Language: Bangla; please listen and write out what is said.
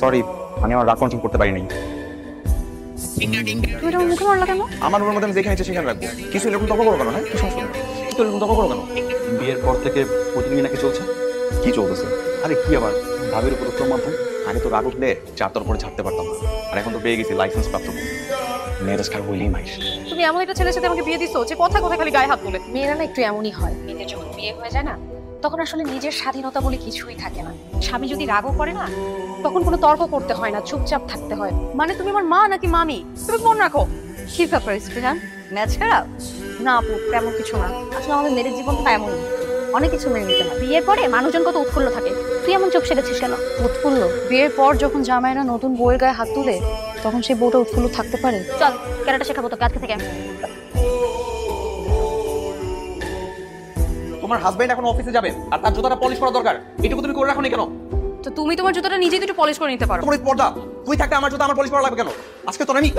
সরি, আমি আমার রাগ কন্ট্রোল করতে পারিনি। তুমি এটা মুখে মারলা কেন? আমার রুমের মধ্যে আমি যেখানে ইচ্ছে সেখানে রাখবো। কিছু এরকম তর্ক করো কেন? হ্যাঁ, কি সমস্যা? কিছু এরকম তর্ক করো কেন? বিয়ের পর থেকে প্রতিদিন নাকি চলছে? কি চলতেছে? আরে কি আবার ভাবির উপর উত্তম মাধ্যম। আগে তো রাগ উঠলে চারটার উপরে ছাড়তে পারতাম না, আর এখন তো পেয়ে গেছি লাইসেন্স প্রাপ্ত ম্যারেজ কার হইলেই মাইস। তুমি এমন একটা ছেলের সাথে আমাকে বিয়ে দিছো যে কথা কথা খালি গায়ে হাত তোলে। মেয়েরা না একটু এমনই হয়, মেয়েদের যখন বিয়ে হয়ে যায় না তখন আসলে নিজের স্বাধীনতা বলে কিছুই থাকে না। স্বামী যদি রাগও করে না তখন কোনো তর্ক করতে হয় না, চুপচাপ থাকতে হয়। মানে তুমি আমার মা নাকি মামি? তুমি ফোন রাখো। কি ব্যাপার স্পৃহান, ম্যাচ খারাপ? না আপু, তেমন কিছু না। আসলে আমাদের মেয়েদের জীবনটা এমনই, অনেক কিছু মেনে নিতে হয়। বিয়ের পরে মানুষজন কত উৎফুল্ল থাকে, তুই এমন চোখ সেরেছিস কেন? উৎফুল্ল? বিয়ের পর যখন জামাইরা নতুন বউয়ের গায়ে হাত তুলে তখন সেই বউটা উৎফুল্ল থাকতে পারে? চল ক্যারাটা শেখাবো তোকে আজকে থেকে। তোমার হাজবেন্ড এখন অফিসে যাবে আর তার জুতাটা পলিশ করা দরকার, এটুকু তুমি করে রাখো নি কেন? তো তুমি তোমার জুতোটা নিজেই তো একটু পলিশ করে নিতে পারো। তোমার পর্দা, তুই থাকতে আমার জুতা আমার পলিশ করা লাগবে কেন? আজকে তোর আমি